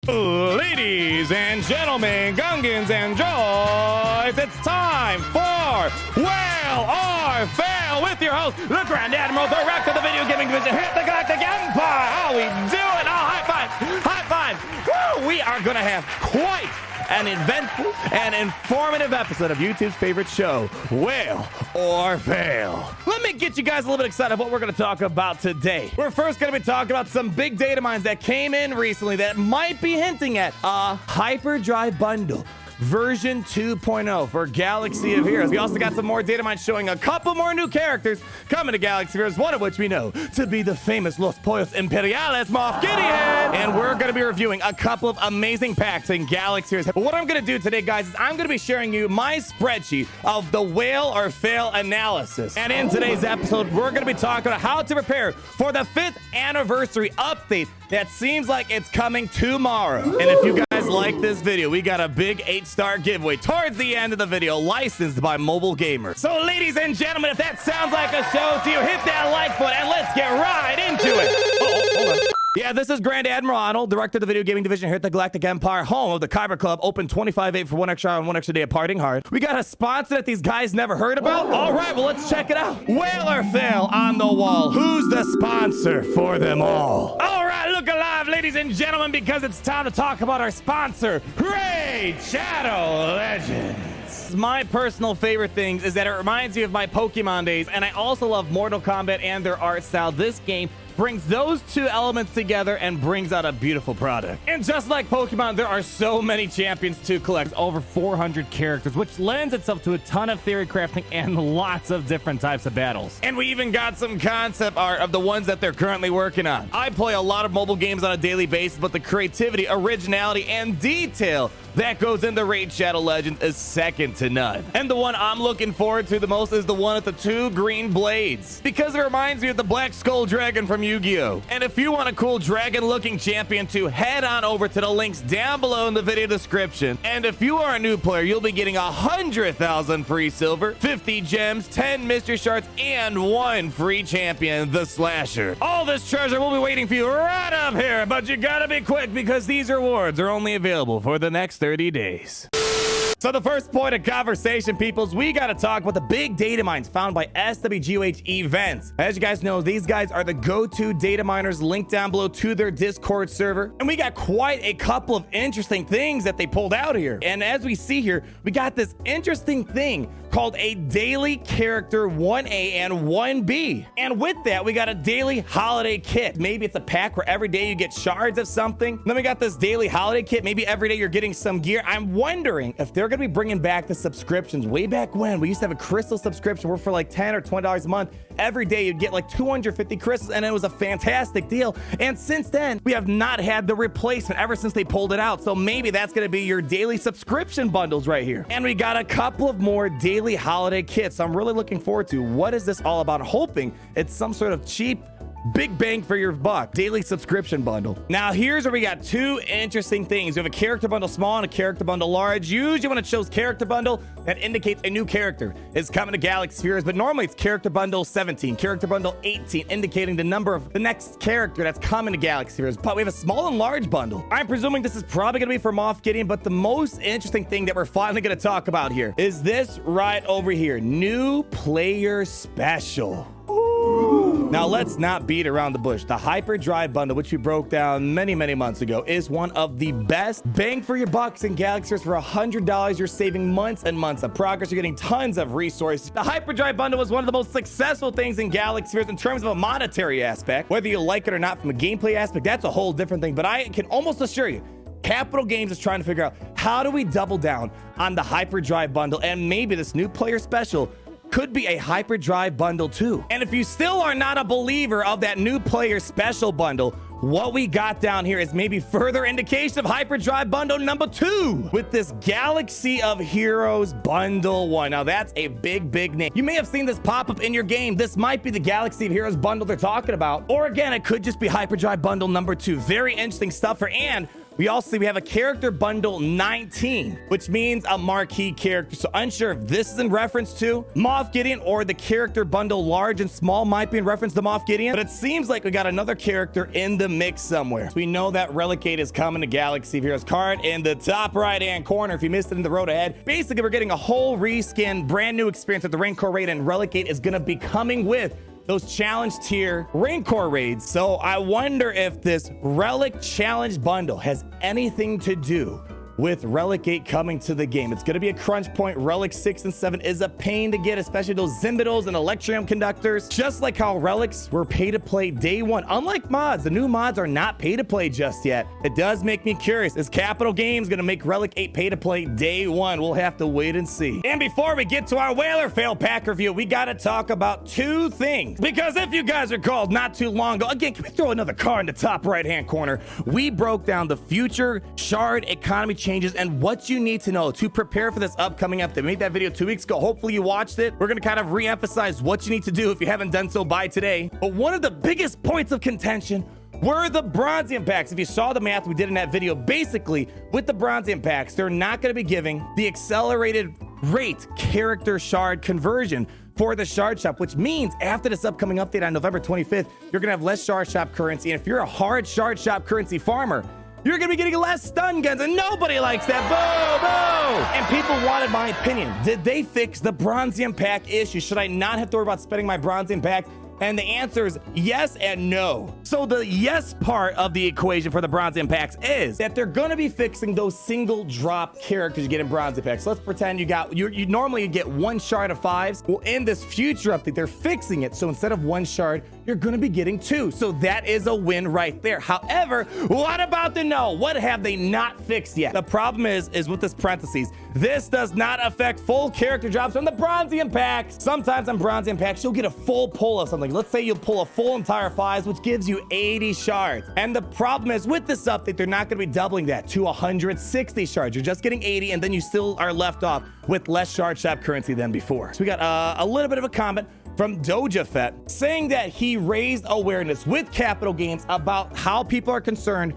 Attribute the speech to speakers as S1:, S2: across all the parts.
S1: Ladies and gentlemen, Gungans and Joys, it's time for Whale or Fail with your host, the Grand Admiral, Director of the Video Gaming Division, hit the Galactic Empire. How we doing? Oh, high five, high five. Woo, we are going to have quite an eventful and informative episode of YouTube's favorite show, Whale or Fail. Let me get you guys a little bit excited about what we're going to talk about today. We're first going to be talking about some big data mines that came in recently that might be hinting at a Hyperdrive bundle. Version 2.0 for Galaxy of Heroes. We also got some more data mines showing a couple more new characters coming to Galaxy of Heroes, one of which we know to be the famous Los Pollos Imperiales Moff Gideon. And we're going to be reviewing a couple of amazing packs in Galaxy of Heroes. But what I'm going to do today, guys, is I'm going to be sharing you my spreadsheet of the Whale or Fail analysis. And in today's episode, we're going to be talking about how to prepare for the 5th anniversary update that seems like it's coming tomorrow. And if you guys like this video, we got a big 8-star giveaway towards the end of the video, licensed by Mobile Gamer. So ladies and gentlemen, if that sounds like a show to you, hit that like button and let's get right into it. Hold on. Yeah, this is Grand Admiral Arnold, Director of the Video Gaming Division here at the Galactic Empire, home of the Kyber Club, open 25/8 for 1 extra hour and 1 extra day of partying hard. We got a sponsor that these guys never heard about. All right, well, let's check it out. Whale or Fail on the wall. Who's the sponsor for them all? All right, look alive, ladies and gentlemen, because it's time to talk about our sponsor, Raid Shadow Legends. My personal favorite things is that it reminds me of my Pokemon days, and I also love Mortal Kombat and their art style. This game brings those two elements together and brings out a beautiful product. And just like Pokemon, there are so many champions to collect, over 400 characters, which lends itself to a ton of theory crafting and lots of different types of battles. And we even got some concept art of the ones that they're currently working on. I play a lot of mobile games on a daily basis, but the creativity, originality, and detail that goes into Raid Shadow Legends is second to none. And the one I'm looking forward to the most is the one with the 2 green blades, because it reminds me of the Black Skull Dragon from Yu-Gi-Oh! And if you want a cool dragon-looking champion to head on over to the links down below in the video description. And if you are a new player, you'll be getting 100,000 free silver, 50 gems, 10 mystery shards, and 1 free champion, the Slasher. All this treasure will be waiting for you right up here, but you gotta be quick because these rewards are only available for the next 30 days. So the first point of conversation, peoples, we got to talk about the big data mines found by SWGoH events. As you guys know, these guys are the go-to data miners, linked down below to their Discord server. And we got quite a couple of interesting things that they pulled out here. And as we see here, we got this interesting thing called a daily character 1A and 1B. And with that, we got a daily holiday kit. Maybe it's a pack where every day you get shards of something. Then we got this daily holiday kit. Maybe every day you're getting some gear. I'm wondering if they're going to be bringing back the subscriptions. Way back when, we used to have a crystal subscription where for like $10 or $20 a month, every day you'd get like 250 crystals, and it was a fantastic deal. And since then, we have not had the replacement ever since they pulled it out. So maybe that's going to be your daily subscription bundles right here. And we got a couple of more daily holiday kits. I'm really looking forward to what is this all about. Hoping it's some sort of cheap, big bang for your buck daily subscription bundle. Now here's where we got 2 interesting things. We have a character bundle small and a character bundle large. Usually when it shows character bundle, that indicates a new character is coming to Galaxy Spheres, but normally it's character bundle 17, character bundle 18, indicating the number of the next character that's coming to Galaxy Spheres. But we have a small and large bundle. I'm presuming this is probably going to be for Moff Gideon, but the most interesting thing that we're finally going to talk about here is this right over here, new player special. Now, let's not beat around the bush. The Hyperdrive bundle, which we broke down many months ago, is one of the best bang for your bucks in Galaxy. For $100, you're saving months and months of progress. You're getting tons of resources. The Hyperdrive bundle was one of the most successful things in Galaxy in terms of a monetary aspect. Whether you like it or not from a gameplay aspect, that's a whole different thing. But I can almost assure you, Capital Games is trying to figure out how do we double down on the Hyperdrive bundle, and maybe this new player special could be a Hyperdrive bundle too. And if you still are not a believer of that new player special bundle, what we got down here is maybe further indication of Hyperdrive bundle number 2 with this Galaxy of Heroes bundle 1. Now that's a big name. You may have seen this pop up in your game. This might be the Galaxy of Heroes bundle they're talking about. Or again, it could just be Hyperdrive bundle number 2. Very interesting stuff. And We also see we have a character bundle 19, which means a marquee character. So unsure if this is in reference to Moff Gideon or the character bundle large and small might be in reference to Moff Gideon, but it seems like we got another character in the mix somewhere. So we know that Relic is coming to Galaxy Heroes card in the top right-hand corner. If you missed it in the road ahead, basically we're getting a whole reskin, brand new experience with the Rancor raid, and Relic is going to be coming with those challenge tier Rancor raids. So I wonder if this Relic challenge bundle has anything to do with Relic 8 coming to the game. It's going to be a crunch point. Relic 6 and 7 is a pain to get, especially those Zimbidos and Electrium conductors. Just like how Relics were pay to play day one. Unlike mods, the new mods are not pay to play just yet. It does make me curious. Is Capital Games going to make Relic 8 pay to play day one? We'll have to wait and see. And before we get to our Whaler Fail pack review, we got to talk about two things. Because if you guys recall, not too long ago, again, can we throw another card in the top right-hand corner? We broke down the future shard economy changes and what you need to know to prepare for this upcoming update. We made that video 2 weeks ago. Hopefully you watched it. We're going to kind of re-emphasize what you need to do if you haven't done so by today. But one of the biggest points of contention were the Bronzium Packs. If you saw the math we did in that video, basically with the Bronzium Packs, they're not going to be giving the accelerated rate character shard conversion for the shard shop, which means after this upcoming update on November 25th, you're going to have less shard shop currency. And if you're a hard shard shop currency farmer, you're going to be getting less stun guns, and nobody likes that. Boo, boo! And people wanted my opinion. Did they fix the Bronzium Pack issue? Should I not have to worry about spending my Bronzium Pack? And the answer is yes and no. So the yes part of the equation for the Bronzium Packs is that they're going to be fixing those single drop characters you get in Bronzium Packs. So let's pretend you normally get one shard of 5s. Well, in this future update, they're fixing it. So instead of one shard, you're going to be getting 2. So that is a win right there. However, what about the no? What have they not fixed yet? The problem is with this parentheses, this does not affect full character drops from the Bronzium Packs. Sometimes on Bronzium Packs, you'll get a full pull of something. Let's say you'll pull a full entire 5s, which gives you 80 shards. And the problem is with this update, they're not going to be doubling that to 160 shards. You're just getting 80, and then you still are left off with less shard shop currency than before. So we got a little bit of a comment from Doja Fett saying that he raised awareness with Capital Games about how people are concerned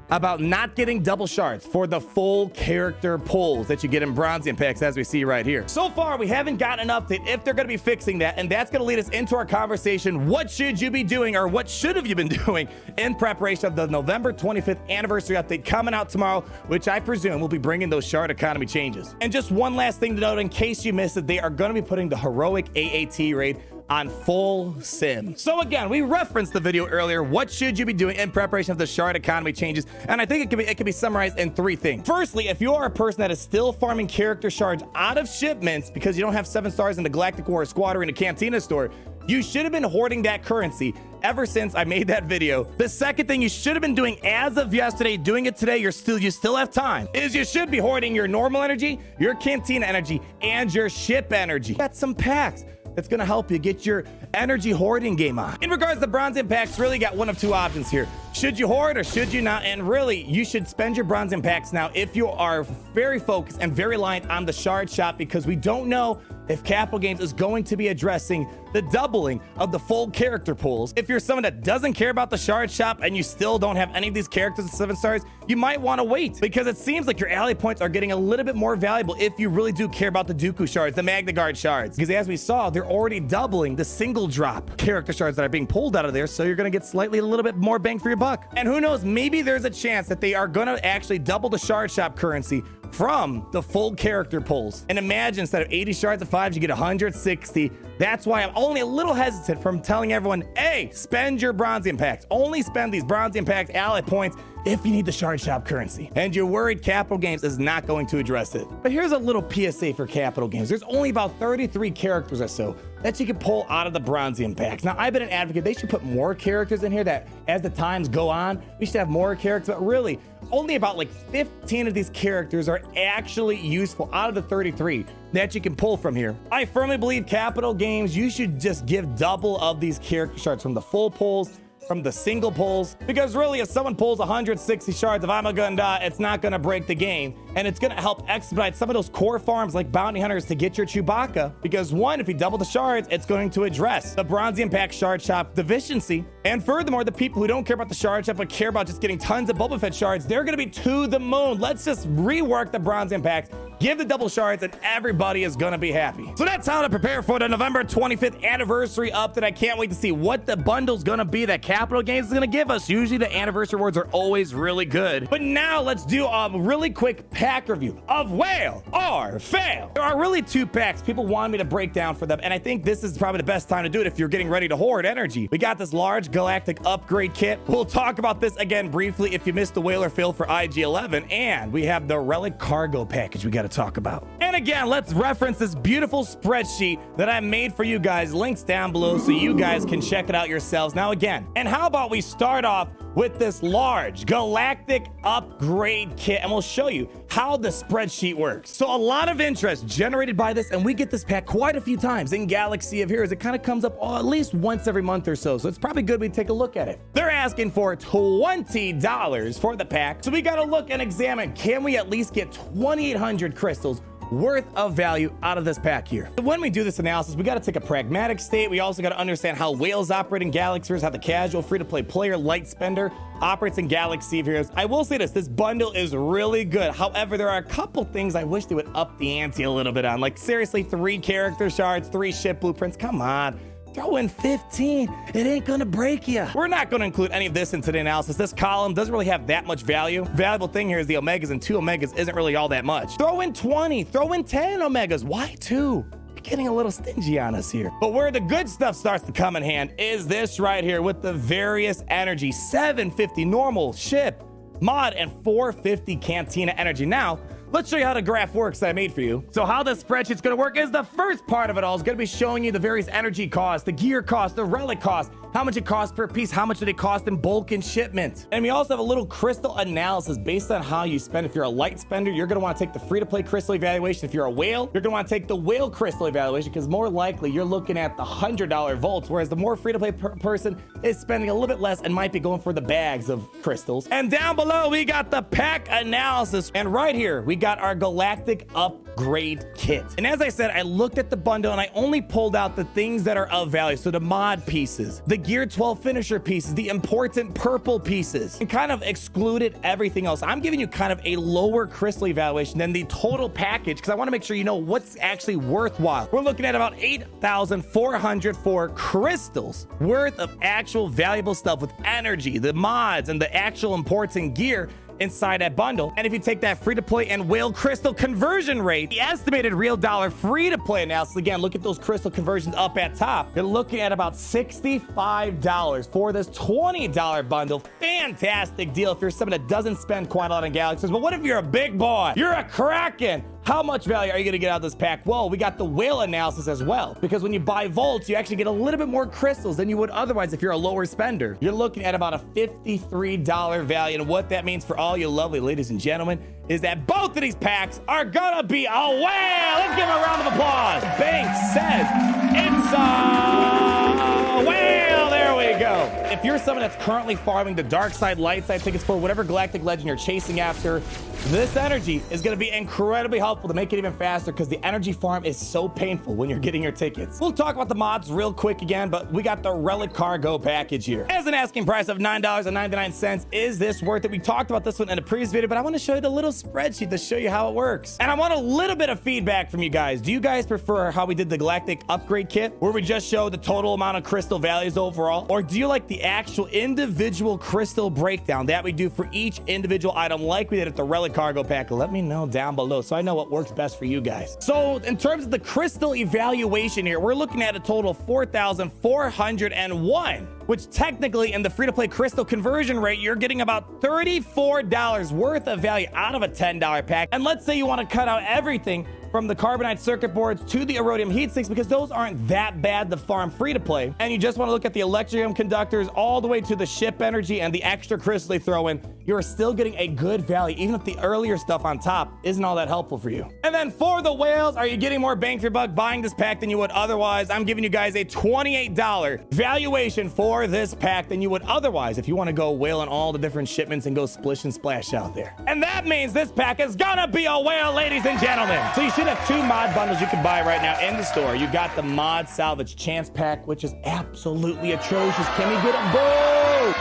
S1: about not getting double shards for the full character pulls that you get in Bronzium Packs, as we see right here. So far, we haven't gotten an update if they're going to be fixing that, and that's going to lead us into our conversation. What should you be doing, or what should have you been doing in preparation of the November 25th anniversary update coming out tomorrow, which I presume will be bringing those shard economy changes. And just one last thing to note, in case you missed it, they are going to be putting the heroic AAT raid on full sim. So again, we referenced the video earlier. What should you be doing in preparation of the shard economy changes? And I think it can be summarized in 3 things. Firstly, if you are a person that is still farming character shards out of shipments because you don't have 7 stars in the Galactic War Squad or in a Cantina store, you should have been hoarding that currency ever since I made that video. The second thing you should have been doing as of yesterday, doing it today, you still have time, is you should be hoarding your normal energy, your Cantina energy, and your ship energy. Got some packs that's going to help you get your energy hoarding game on. In regards to the Bronzium Packs, really got one of 2 options here. Should you hoard or should you not? And really, you should spend your Bronzium Packs now if you are very focused and very reliant on the shard shop, because we don't know if Capital Games is going to be addressing the doubling of the full character pools. If you're someone that doesn't care about the shard shop and you still don't have any of these characters at 7 stars, you might want to wait, because it seems like your ally points are getting a little bit more valuable if you really do care about the Dooku shards, the Magna Guard shards, because as we saw, they're already doubling the single drop character shards that are being pulled out of there, so you're going to get slightly a little bit more bang for your buck. And who knows, maybe there's a chance that they are going to actually double the shard shop currency from the full character pulls. And imagine instead of 80 shards of 5s, you get 160. That's why I'm only a little hesitant from telling everyone, hey, spend your Bronzium Packs. Only spend these Bronzium Packs ally points if you need the shard shop currency. And you're worried Capital Games is not going to address it. But here's a little PSA for Capital Games. There's only about 33 characters or so that you can pull out of the Bronzium Packs. Now, I've been an advocate. They should put more characters in here, that as the times go on, we should have more characters. But really, only about like 15 of these characters are actually useful out of the 33 that you can pull from here. I firmly believe Capital Games, you should just give double of these character shards from the full pulls from the single pulls, because really if someone pulls 160 shards of Amagunda, it's not going to break the game, and it's going to help expedite some of those core farms like bounty hunters to get your Chewbacca, because one, if you double the shards, it's going to address the Bronzium Pack shard shop deficiency, and furthermore, the people who don't care about the shard shop but care about just getting tons of Boba Fett shards, they're going to be to the moon. Let's just rework the Bronzium Packs, give the double shards, and everybody is going to be happy. So that's how to prepare for the November 25th anniversary update. I can't wait to see what the bundle's going to be that Capital Games is going to give us. Usually the anniversary rewards are always really good. But now let's do a really quick pack review of Whale or Fail. There are really two packs people want me to break down for them, and I think this is probably the best time to do it if you're getting ready to hoard energy. We got this large Galactic upgrade kit. We'll talk about this again briefly if you missed the Whale or Fail for IG-11, and we have the Relic cargo package we got to talk about. And again, let's reference this beautiful spreadsheet that I made for you guys. Links down below so you guys can check it out yourselves. Now again, and how about we start off with this large Galactic upgrade kit, and we'll show you how the spreadsheet works. So a lot of interest generated by this, and we get this pack quite a few times in Galaxy of Heroes. It kind of comes up at least once every month or so, so it's probably good we take a look at it. They're asking for $20 for the pack, so we got to look and examine, can we at least get 2,800 crystals worth of value out of this pack here? When we do this analysis, we got to take a pragmatic state. We also got to understand how whales operate in Galaxy, how the casual free-to-play player light spender operates in Galaxy of Heroes. I will say this bundle is really good. However, there are a couple things I wish they would up the ante a little bit on. Like seriously, 3 character shards, 3 ship blueprints. Come on. Throw in 15. It ain't gonna break you. We're not gonna include any of this in today's analysis. This column doesn't really have that much value. Valuable thing here is the Omegas, and 2 Omegas isn't really all that much. Throw in 20, throw in 10 Omegas. Why 2? You're getting a little stingy on us here. But where the good stuff starts to come in hand is this right here with the various energy. 750 normal, ship, mod, and 450 Cantina energy. Now, let's show you how the graph works that I made for you. So how the spreadsheet's gonna work is the first part of it all is gonna be showing you the various energy costs, the gear cost, the relic cost, how much it costs per piece, how much do they cost in bulk and shipment. And we also have a little crystal analysis based on how you spend. If you're a light spender, you're gonna wanna take the free-to-play crystal evaluation. If you're a whale, you're gonna wanna take the whale crystal evaluation, because more likely you're looking at the $100 vaults, whereas the more free-to-play person is spending a little bit less and might be going for the bags of crystals. And down below, we got the pack analysis. And right here, we got our Galactic upgrade kit. And as I said, I looked at the bundle and I only pulled out the things that are of value. So the mod pieces, the Gear 12 finisher pieces, the important purple pieces, and kind of excluded everything else. I'm giving you kind of a lower crystal evaluation than the total package because I want to make sure you know what's actually worthwhile. We're looking at about 8,404 crystals worth of actual valuable stuff with energy, the mods, and the actual important gear inside that bundle. And if you take that free-to-play and whale crystal conversion rate, the estimated real dollar free-to-play analysis, again, look at those crystal conversions up at top. You're looking at about $65 for this $20 bundle. Fantastic deal if you're someone that doesn't spend quite a lot on Galaxies. But what if you're a big boy? You're a Kraken. How much value are you going to get out of this pack? Well, we got the whale analysis as well, because when you buy vaults, you actually get a little bit more crystals than you would otherwise if you're a lower spender. You're looking at about a $53 value, and what that means for all you lovely ladies and gentlemen is that both of these packs are gonna be a whale. Let's give them a round of applause. Bank says it's a whale. There we go. If you're someone that's currently farming the dark side, light side tickets for whatever galactic legend you're chasing after, this energy is going to be incredibly helpful to make it even faster, because the energy farm is so painful when you're getting your tickets. We'll talk about the mods real quick again, but we got the Relic cargo package here. As an asking price of $9.99, is this worth it? We talked about this one in a previous video, but I want to show you the little spreadsheet to show you how it works. And I want a little bit of feedback from you guys. Do you guys prefer how we did the Galactic upgrade kit, where we just show the total amount of crystal values overall? Or do you like the actual individual crystal breakdown that we do for each individual item like we did at the Relic cargo pack? Let me know down below so I know what works best for you guys. So in terms of the crystal evaluation here, we're looking at a total of 4,401, which technically in the free-to-play crystal conversion rate, you're getting about $34 worth of value out of a $10 pack. And let's say you want to cut out everything from the carbonite circuit boards to the iridium heat sinks, because those aren't that bad to farm free to play, and you just want to look at the electrium conductors all the way to the ship energy and the extra crystals they throw in, you're still getting a good value, even if the earlier stuff on top isn't all that helpful for you. And then for the whales, are you getting more bang for your buck buying this pack than you would otherwise? I'm giving you guys a $28 valuation for this pack than you would otherwise if you want to go whale on all the different shipments and go splish and splash out there. And that means this pack is gonna be a whale, ladies and gentlemen. So you should have 2 mod bundles you can buy right now in the store. You got the mod salvage chance pack, which is absolutely atrocious. Can we get a boo?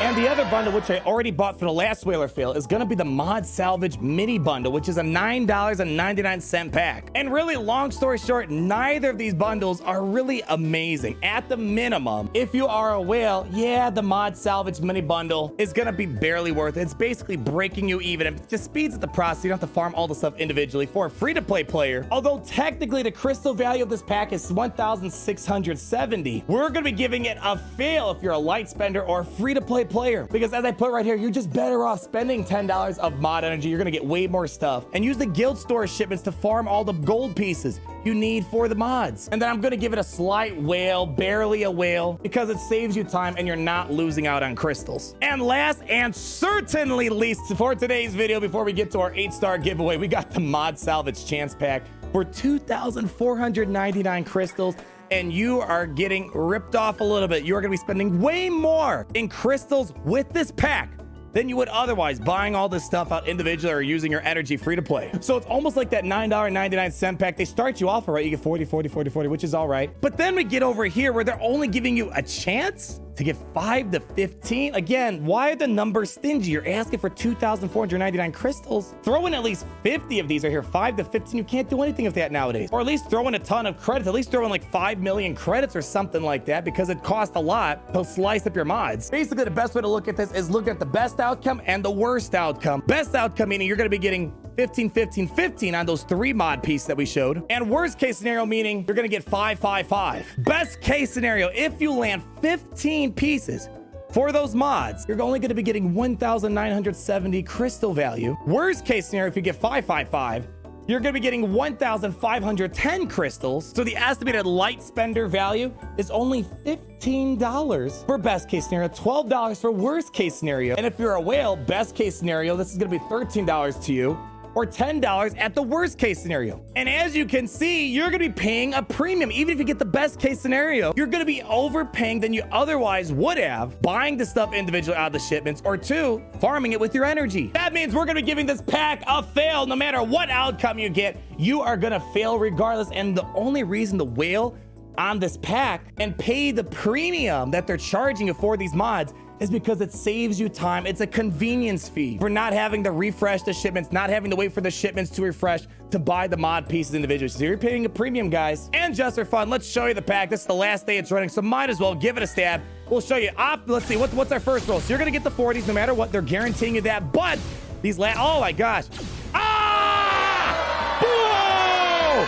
S1: And the other bundle, which I already bought for the last whaler fail, is gonna be the mod salvage mini bundle, which is a $9.99 pack. And really, long story short, neither of these bundles are really amazing. At the minimum, if you are a whale, yeah, the mod salvage mini bundle is gonna be barely worth it. It's basically breaking you even. It just speeds up the process. You don't have to farm all the stuff individually for a free-to-play player. Although technically the crystal value of this pack is 1,670. We're gonna be giving it a fail if you're a light spender or a free-to-play player. Because as I put right here, you're just better off spending $10 of mod energy. You're gonna get way more stuff. And use the guild store shipments to farm all the gold pieces you need for the mods. And then I'm gonna give it a slight whale, barely a whale, because it saves you time and you're not losing out on crystals. And last and certainly least for today's video, before we get to our 8-star giveaway, we got the mod salvage chance pack for 2,499 crystals. And you are getting ripped off a little bit. You are gonna be spending way more in crystals with this pack than you would otherwise buying all this stuff out individually or using your energy free to play. So it's almost like that $9.99 pack. They start you off, all right, you get 40, 40, 40, 40, which is all right. But then we get over here where they're only giving you a chance to get 5 to 15. Again, why are the numbers stingy? You're asking for 2,499 crystals. Throw in at least 50 of these right here, 5 to 15. You can't do anything with that nowadays. Or at least throw in a ton of credits. At least throw in like 5 million credits or something like that, because it costs a lot to slice up your mods. Basically, the best way to look at this is look at the best outcome and the worst outcome. Best outcome meaning you're gonna be getting 15, 15, 15 on those 3 mod pieces that we showed. And worst case scenario meaning you're gonna get 5, 5, 5. Best case scenario, if you land 15 pieces for those mods, you're only gonna be getting 1,970 crystal value. Worst case scenario, if you get 5, 5, 5, you're gonna be getting 1,510 crystals. So the estimated light spender value is only $15 for best case scenario, $12 for worst case scenario. And if you're a whale, best case scenario, this is gonna be $13 to you, or $10 at the worst case scenario. And as you can see, you're gonna be paying a premium. Even if you get the best case scenario, you're gonna be overpaying than you otherwise would have buying the stuff individually out of the shipments, or 2, farming it with your energy. That means we're gonna be giving this pack a fail. No matter what outcome you get, you are gonna fail regardless. And the only reason the whale on this pack and pay the premium that they're charging you for these mods is because it saves you time. It's a convenience fee for not having to refresh the shipments, not having to wait for the shipments to refresh to buy the mod pieces individually. So you're paying a premium, guys. And just for fun, let's show you the pack. This is the last day it's running, so might as well give it a stab. We'll show you. Let's see, what's our first roll? So you're gonna get the 40s no matter what. They're guaranteeing you that. But these oh my gosh.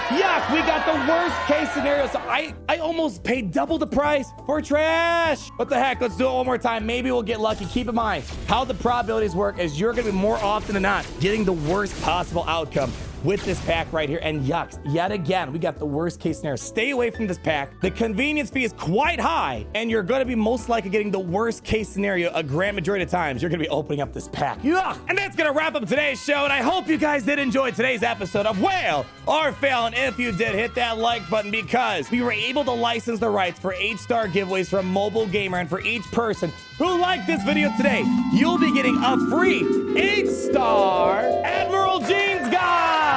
S1: Yuck, we got the worst case scenario. So I almost paid double the price for trash. What the heck? Let's do it one more time. Maybe we'll get lucky. Keep in mind, how the probabilities work is you're gonna be more often than not getting the worst possible outcome with this pack right here. And yucks, yet again, we got the worst case scenario. Stay away from this pack. The convenience fee is quite high, and you're gonna be most likely getting the worst case scenario a grand majority of times. You're gonna be opening up this pack. Yuck! And that's gonna wrap up today's show, and I hope you guys did enjoy today's episode of Whale or Fail. And if you did, hit that like button, because we were able to license the rights for 8-star giveaways from Mobile Gamer, and for each person who liked this video today, you'll be getting a free 8-star Admiral Jeans guide.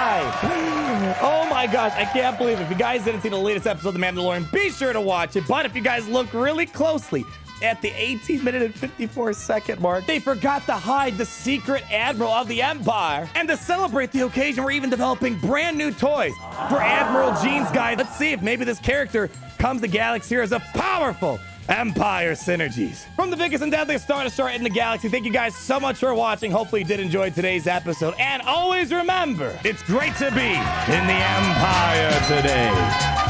S1: Oh my gosh, I can't believe it. If you guys didn't see the latest episode of The Mandalorian, be sure to watch it. But if you guys look really closely at the 18-minute and 54-second mark, they forgot to hide the secret Admiral of the Empire. And to celebrate the occasion, we're even developing brand new toys for Admiral Jeans guide. Let's see if maybe this character comes to Galaxy Heroes of powerful Empire synergies. From the biggest and deadliest Star Destroyer in the galaxy, thank you guys so much for watching. Hopefully you did enjoy today's episode. And always remember, it's great to be in the Empire today.